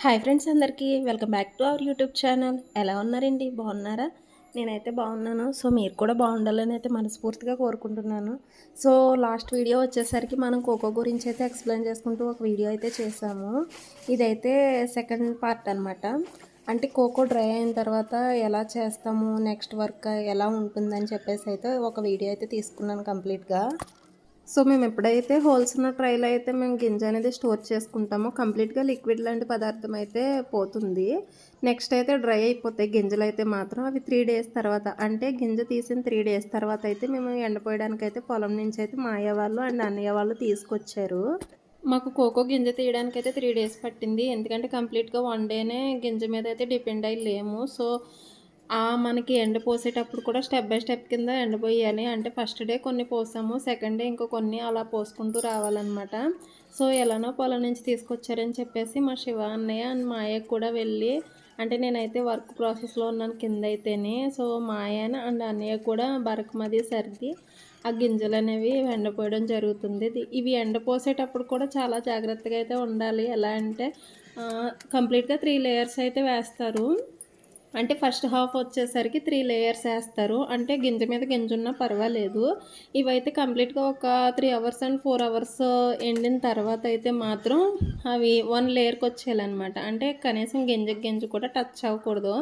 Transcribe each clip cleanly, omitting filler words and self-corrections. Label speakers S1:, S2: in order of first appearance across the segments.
S1: Hi friends అందరికీ welcome back to our YouTube channel. ఎలా ఉన్నారండి? బాగున్నారా? నేనైతే బాగున్నాను. సో మీరు కూడా బాగుండాలని అయితే మనస్ఫూర్తిగా కోరుకుంటున్నాను. సో లాస్ట్ వీడియో వచ్చేసరికి మనం కోకో గురించి అయితే ఎక్స్ప్లెయిన్ చేసుకుంటూ ఒక వీడియో అయితే చేసాము. ఇదైతే సెకండ్ పార్ట్ అనమాట. అంటే కోకో డ్రై అయిన తర్వాత ఎలా చేస్తాము, నెక్స్ట్ వర్క్ ఎలా ఉంటుందని చెప్పేసి అయితే ఒక వీడియో అయితే తీసుకున్నాను కంప్లీట్గా. సో మేము ఎప్పుడైతే హోల్స్ ఉన్న ట్రైలో అయితే మేము గింజ అనేది స్టోర్ చేసుకుంటామో కంప్లీట్గా లిక్విడ్ లాంటి పదార్థం అయితే పోతుంది. నెక్స్ట్ అయితే డ్రై అయిపోతాయి గింజలు అయితే మాత్రం. అవి 3 డేస్ తర్వాత, అంటే గింజ తీసిన 3 డేస్ తర్వాత అయితే మేము ఎండపోయడానికి అయితే పొలం నుంచి అయితే మా అయ్య వాళ్ళు అండ్ అన్నయ్య వాళ్ళు తీసుకొచ్చారు. మాకు కోకో గింజ తీయడానికి అయితే 3 డేస్ పట్టింది. ఎందుకంటే కంప్లీట్గా 1 డేనే గింజ మీద అయితే డిపెండ్ అయ్యి లేము. సో మనకి ఎండ పోసేటప్పుడు కూడా స్టెప్ బై స్టెప్ కింద ఎండపోయాలి. అంటే ఫస్ట్ డే కొన్ని పోసాము, సెకండ్ డే ఇంకో కొన్ని అలా పోసుకుంటూ రావాలన్నమాట. సో ఎలానో పొలం నుంచి తీసుకొచ్చారని చెప్పేసి మా శివ అన్నయ్య అండ్ మా అయ్యకు కూడా వెళ్ళి, అంటే నేనైతే వర్క్ ప్రాసెస్లో ఉన్నాను కింద అయితేనే. సో మా అయ్య అండ్ అన్నయ్య కూడా బరకమది సర్ది ఆ గింజలు అనేవి ఎండపోయడం జరుగుతుంది. ఇవి ఎండపోసేటప్పుడు కూడా చాలా జాగ్రత్తగా అయితే ఉండాలి. ఎలా అంటే కంప్లీట్గా 3 లేయర్స్ అయితే వేస్తారు. అంటే ఫస్ట్ హాఫ్ వచ్చేసరికి 3 లేయర్స్ వేస్తారు. అంటే గింజ మీద గింజ ఉన్నా పర్వాలేదు. ఇవైతే కంప్లీట్గా ఒక 3 అవర్స్ అండ్ 4 అవర్స్ ఎండిన తర్వాత అయితే మాత్రం అవి 1 లేయర్కి వచ్చేయాలన్నమాట. అంటే కనీసం గింజకి గింజ కూడా టచ్ అవ్వకూడదు.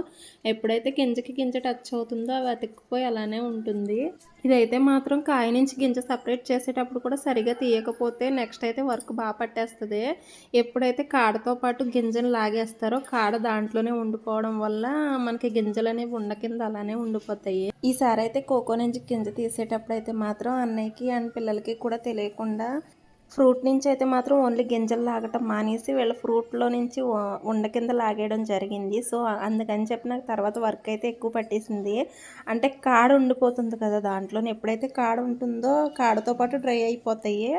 S1: ఎప్పుడైతే గింజకి గింజ టచ్ అవుతుందో అవి అతుక్కుపోయి అలానే ఉంటుంది. ఇదైతే మాత్రం కాయ నుంచి గింజ సపరేట్ చేసేటప్పుడు కూడా సరిగా తీయకపోతే నెక్స్ట్ అయితే వర్క్ బాగా పట్టేస్తుంది. ఎప్పుడైతే కాడతో పాటు గింజను లాగేస్తారో కాడ దాంట్లోనే ఉండిపోవడం వల్ల మనకి గింజలు అనేవి ఉండ కింద అలానే ఉండిపోతాయి. ఈసారి అయితే కోకో నుంచి గింజ తీసేటప్పుడు అయితే మాత్రం అన్నయ్యకి అండ్ పిల్లలకి కూడా తెలియకుండా ఫ్రూట్ నుంచి అయితే మాత్రం ఓన్లీ గింజలు లాగటం మానేసి వీళ్ళ ఫ్రూట్లో నుంచి ఉండ కింద లాగేయడం జరిగింది. సో అందుకని చెప్పి నాకు తర్వాత వర్క్ అయితే ఎక్కువ పట్టేసింది. అంటే కాడ ఉండిపోతుంది కదా దాంట్లోనే. ఎప్పుడైతే కాడ ఉంటుందో కాడతో పాటు డ్రై అయిపోతాయి.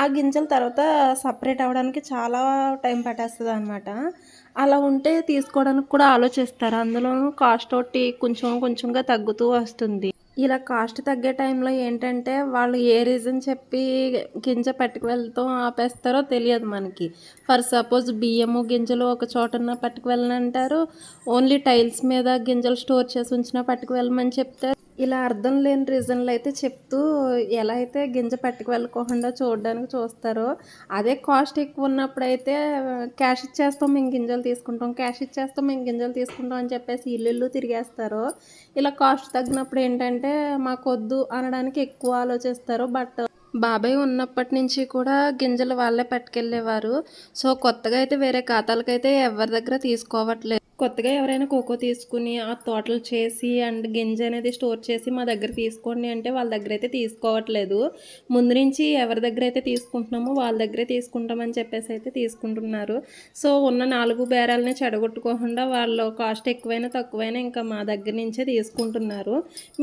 S1: ఆ గింజల తర్వాత సపరేట్ అవ్వడానికి చాలా టైం పట్టేస్తుంది అనమాట. అలా ఉంటే తీసుకోవడానికి కూడా ఆలోచిస్తారు. అందులోనూ కాస్ట్ ఒకటి కొంచెం కొంచెంగా తగ్గుతూ వస్తుంది. ఇలా కాస్ట్ తగ్గే టైంలో ఏంటంటే వాళ్ళు ఏ రీజన్ చెప్పి గింజ పట్టుకు వెళ్తాం ఆపేస్తారో తెలియదు మనకి. ఫర్ సపోజ్ బియ్యము గింజలు ఒక చోటన పట్టుకు వెళ్ళనంటారు, ఓన్లీ టైల్స్ మీద గింజలు స్టోర్ చేసి ఉంచినా పట్టుకు వెళ్ళమని చెప్తారు. ఇలా అర్థం లేని రీజన్లు అయితే చెప్తూ ఎలా అయితే గింజ పట్టుకు వెళ్ళకోకుండా చూడడానికి చూస్తారో, అదే కాస్ట్ ఎక్కువ ఉన్నప్పుడు అయితే క్యాష్ ఇచ్చేస్తాం మేము గింజలు తీసుకుంటాం, క్యాష్ ఇచ్చేస్తాం మేము గింజలు తీసుకుంటాం అని చెప్పేసి ఇల్లు తిరిగేస్తారు. ఇలా కాస్ట్ తగ్గినప్పుడు ఏంటంటే మాకొద్దు అనడానికి ఎక్కువ ఆలోచిస్తారు. బట్ బాబాయ్ ఉన్నప్పటి నుంచి కూడా గింజలు వాళ్ళే పట్టుకెళ్ళేవారు. సో కొత్తగా అయితే వేరే ఖాతాలకైతే ఎవరి దగ్గర తీసుకోవట్లేదు. కొత్తగా ఎవరైనా కోకో తీసుకుని ఆ తోటలు చేసి అండ్ గింజ అనేది స్టోర్ చేసి మా దగ్గర తీసుకోండి అంటే వాళ్ళ దగ్గర అయితే తీసుకోవట్లేదు. ముందు నుంచి ఎవరి దగ్గర అయితే తీసుకుంటున్నామో వాళ్ళ దగ్గరే తీసుకుంటామని చెప్పేసి అయితే తీసుకుంటున్నారు. సో ఉన్న 4 బేరాలని చెడగొట్టుకోకుండా వాళ్ళు కాస్ట్ ఎక్కువైనా తక్కువైనా ఇంకా మా దగ్గర నుంచే తీసుకుంటున్నారు.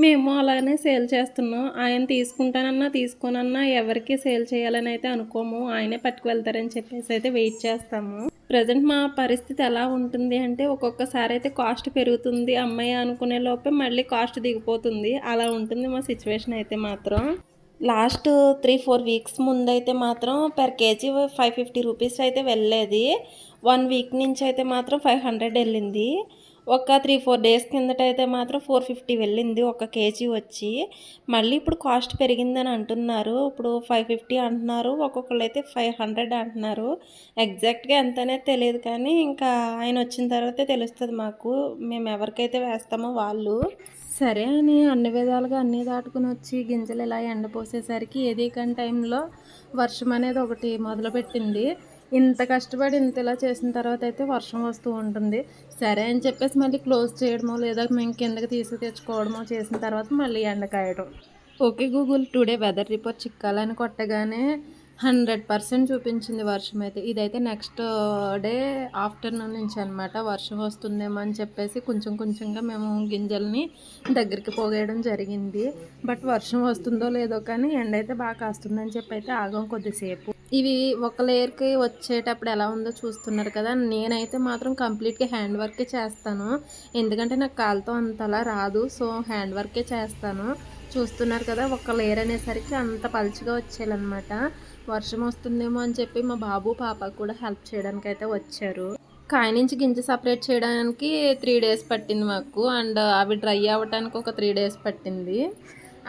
S1: మేము అలానే సేల్ చేస్తున్నాం. ఆయన తీసుకుంటానన్నా తీసుకోనన్నా ఎవరికి సేల్ చేయాలని అయితే అనుకోము. ఆయనే పట్టుకు వెళ్తారని చెప్పేసి అయితే వెయిట్ చేస్తాము. ప్రజెంట్ మా పరిస్థితి ఎలా ఉంటుంది అంటే ఒక్కొక్కసారి అయితే కాస్ట్ పెరుగుతుంది అమ్మాయి అనుకునే లోపే మళ్ళీ కాస్ట్ దిగిపోతుంది. అలా ఉంటుంది మా సిచ్యువేషన్ అయితే మాత్రం. లాస్ట్ 3-4 వీక్స్ ముందైతే మాత్రం పర్ కేజీ 550 రూపీస్ అయితే వెళ్ళేది. 1 వీక్ నుంచి అయితే మాత్రం 500 వెళ్ళింది. ఒక 3-4 డేస్ కిందట అయితే మాత్రం 450 వెళ్ళింది ఒక కేజీ వచ్చి. మళ్ళీ ఇప్పుడు కాస్ట్ పెరిగిందని అంటున్నారు. ఇప్పుడు 550 అంటున్నారు, ఒక్కొక్కళ్ళు అయితే 500 అంటున్నారు. ఎగ్జాక్ట్గా ఎంతనే తెలియదు కానీ ఇంకా ఆయన వచ్చిన తర్వాతే తెలుస్తుంది మాకు, మేము ఎవరికైతే వేస్తామో వాళ్ళు. సరే అని అన్ని విధాలుగా అన్నీ దాటుకుని వచ్చి గింజలు ఇలా ఎండపోసేసరికి ఏది కాని టైంలో వర్షం అనేది ఒకటి మొదలుపెట్టింది. ఇంత కష్టపడి ఇంత ఇలా చేసిన తర్వాత అయితే వర్షం వస్తూ ఉంటుంది. సరే అని చెప్పేసి మళ్ళీ క్లోజ్ చేయడమో లేదా మేము కిందకి తీసి తెచ్చుకోవడమో చేసిన తర్వాత మళ్ళీ ఎండకాయడం. Okay Google today weather report చిక్కాలని కొట్టగానే 100% చూపించింది వర్షం అయితే. ఇదైతే నెక్స్ట్ డే ఆఫ్టర్నూన్ నుంచి అనమాట. వర్షం వస్తుందేమో అని చెప్పేసి కొంచెం కొంచెంగా మేము గింజల్ని దగ్గరికి పోగేయడం జరిగింది. బట్ వర్షం వస్తుందో లేదో కానీ ఎండ అయితే బాగా కాస్తుందని చెప్పి అయితే ఆగం కొద్దిసేపు. ఇవి ఒక లేయర్కి వచ్చేటప్పుడు ఎలా ఉందో చూస్తున్నారు కదా. నేనైతే మాత్రం కంప్లీట్గా హ్యాండ్ వర్కే చేస్తాను. ఎందుకంటే నాకు కాలుతో అంతలా రాదు. సో హ్యాండ్ వర్కే చేస్తాను. చూస్తున్నారు కదా, ఒక లేయర్ అనేసరికి అంత పలుచగా వచ్చేయాలన్నమాట. వర్షం వస్తుందేమో అని చెప్పి మా బాబు పాప కూడా హెల్ప్ చేయడానికి అయితే వచ్చారు. కాయ నుంచి గింజ సపరేట్ చేయడానికి 3 డేస్ పట్టింది మాకు. అండ్ అవి డ్రై అవ్వటానికి ఒక 3 డేస్ పట్టింది.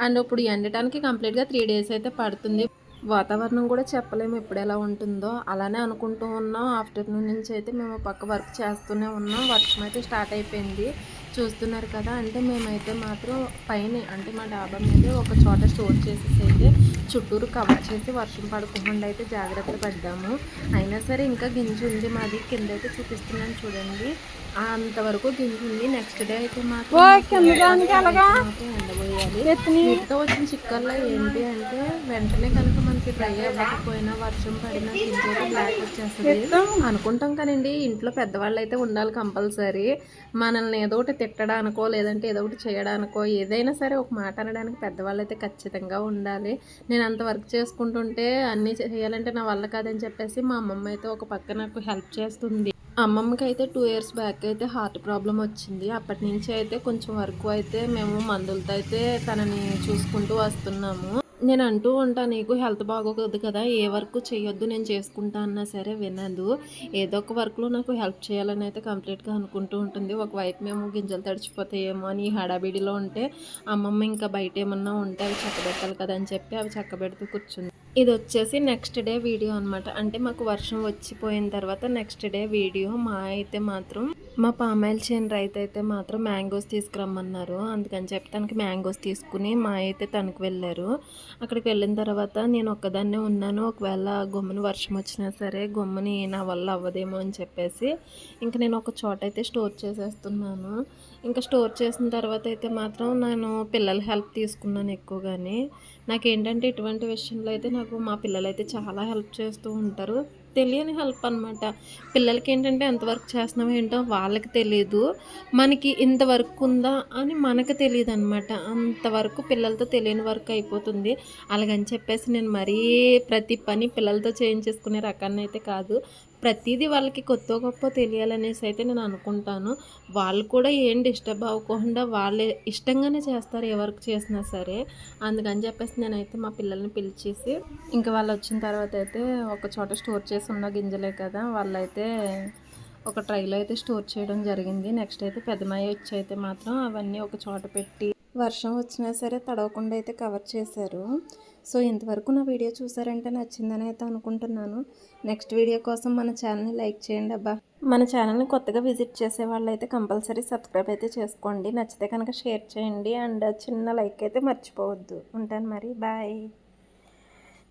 S1: అండ్ ఇప్పుడు ఎండటానికి కంప్లీట్‌గా 3 డేస్ అయితే పడుతుంది. వాతావరణం కూడా చెప్పలేము ఎప్పుడు ఎలా ఉంటుందో. అలానే అనుకుంటూ ఉన్నాం. ఆఫ్టర్‌నూన్ నుంచి అయితే మేము పక్క వర్క్ చేస్తూనే ఉన్నాం. వర్షం అయితే స్టార్ట్ అయిపోయింది. చూస్తున్నారు కదా! అంటే మేమైతే మాత్రం పైనే అంటే మా డాబా మీదే ఒక చోట స్టోర్ చేసేసి అయితే చుట్టూరు కవర్ చేసి వర్షం పడకుండా అయితే జాగ్రత్త పడ్డాము. అయినా సరే ఇంకా గింజ ఉంది మాది. కింద అయితే చూపిస్తున్నాను చూడండి. అంతవరకు గింజ ఉంది. నెక్స్ట్ డే అయితే మాత్రం ఎండబోయాలి. వీటితో వచ్చిన చిక్కల్లో ఏంటి అంటే వెంటనే కనుక మనకి డ్రై అవ్వకపోయినా వర్షం పడినా గింజ అయితే బ్లాక్ వచ్చేస్తుంది అనుకుంటాం. కానండి ఇంట్లో పెద్దవాళ్ళు అయితే ఉండాలి కంపల్సరీ. మనల్ని ఏదో ఒకటి తిట్టడానికో లేదంటే ఏదో ఒకటి చేయడానికో ఏదైనా సరే ఒక మాట అనడానికి పెద్దవాళ్ళు అయితే ఖచ్చితంగా ఉండాలి. నేను అంత వర్క్ చేసుకుంటుంటే అన్నీ చేయాలంటే నా వల్ల కాదని చెప్పేసి మా అమ్మమ్మ అయితే ఒక పక్క నాకు హెల్ప్ చేస్తుంది. అమ్మమ్మకి అయితే 2 ఇయర్స్ బ్యాక్ అయితే హార్ట్ ప్రాబ్లం వచ్చింది. అప్పటి నుంచి అయితే కొంచెం వరకు అయితే మేము మందులతో అయితే తనని చూసుకుంటూ వస్తున్నాము. నేను అంటూ ఉంటాను, నీకు హెల్త్ బాగోదు కదా, ఏ వర్క్ చేయొద్దు నేను చేసుకుంటా అన్నా సరే వినదు. ఏదో ఒక వర్క్లో నాకు హెల్ప్ చేయాలని అయితే కంప్లీట్గా అనుకుంటూ ఉంటుంది. ఒకవైపు మేము గింజలు తడిచిపోతాయేమో అని హడాబిడిలో ఉంటే అమ్మమ్మ ఇంకా బయట ఏమన్నా ఉంటే అవి చక్కబెట్టాలి కదా అని చెప్పి అవి చక్కబెడుతూ కూర్చుంది. ఇది వచ్చేసి నెక్స్ట్ డే వీడియో అనమాట. అంటే మాకు వర్షం వచ్చిపోయిన తర్వాత నెక్స్ట్ డే వీడియో. మా అయితే మాత్రం మా పామాయిల్ చేను రైతు అయితే మాత్రం మ్యాంగోస్ తీసుకురమ్మన్నారు. అందుకని చెప్పి తనకి మ్యాంగోస్ తీసుకుని మా అయితే తనకు వెళ్ళారు. అక్కడికి వెళ్ళిన తర్వాత నేను ఒక్కదాన్నే ఉన్నాను. ఒకవేళ గమ్ముని వర్షం వచ్చినా సరే గమ్ముని నా వల్ల అవ్వదేమో అని చెప్పేసి ఇంకా నేను ఒక చోట అయితే స్టోర్ చేసేస్తున్నాను. ఇంకా స్టోర్ చేసిన తర్వాత అయితే మాత్రం నేను పిల్లల హెల్ప్ తీసుకున్నాను ఎక్కువగానే. నాకేంటంటే ఇటువంటి విషయంలో అయితే నాకు మా పిల్లలు అయితే చాలా హెల్ప్ చేస్తూ ఉంటారు. తెలియని హెల్ప్ అనమాట. పిల్లలకి ఏంటంటే ఎంత వర్క్ చేస్తున్నామో ఏంటో వాళ్ళకి తెలీదు. మనకి ఇంత వర్క్ ఉందా అని మనకు తెలియదు అనమాట. అంతవరకు పిల్లలతో తెలియని వర్క్ అయిపోతుంది. అలాగని చెప్పేసి నేను మరీ ప్రతి పని పిల్లలతో చేయించేసుకునే రకాన్ని అయితే కాదు. ప్రతిదీ వాళ్ళకి కొత్త గొప్ప తెలియాలనేసి అయితే నేను అనుకుంటాను. వాళ్ళు కూడా ఏం డిస్టర్బ్ అవ్వకుండా వాళ్ళే ఇష్టంగానే చేస్తారు ఏ వర్క్ చేసినా సరే. అందుకని చెప్పేసి నేనైతే మా పిల్లల్ని పిలిచేసి ఇంకా వాళ్ళు వచ్చిన తర్వాత అయితే ఒక చోట స్టోర్ చేసి ఉన్న గింజలే కదా, వాళ్ళైతే ఒక ట్రైలో అయితే స్టోర్ చేయడం జరిగింది. నెక్స్ట్ అయితే పెద్దమాయ వచ్చి అయితే మాత్రం అవన్నీ ఒక చోట పెట్టి వర్షం వచ్చినా సరే తడవకుండా అయితే కవర్ చేశారు. సో ఇంతవరకు నా వీడియో చూసారంటే నచ్చిందని అయితే అనుకుంటున్నాను. నెక్స్ట్ వీడియో కోసం మన ఛానల్ని లైక్ చేయండి అబ్బా. మన ఛానల్ని కొత్తగా విజిట్ చేసే వాళ్ళు అయితే కంపల్సరీ సబ్స్క్రైబ్ అయితే చేసుకోండి. నచ్చితే కనుక షేర్ చేయండి అండ్ చిన్న లైక్ అయితే మర్చిపోవద్దు. ఉంటాను మరి, బాయ్.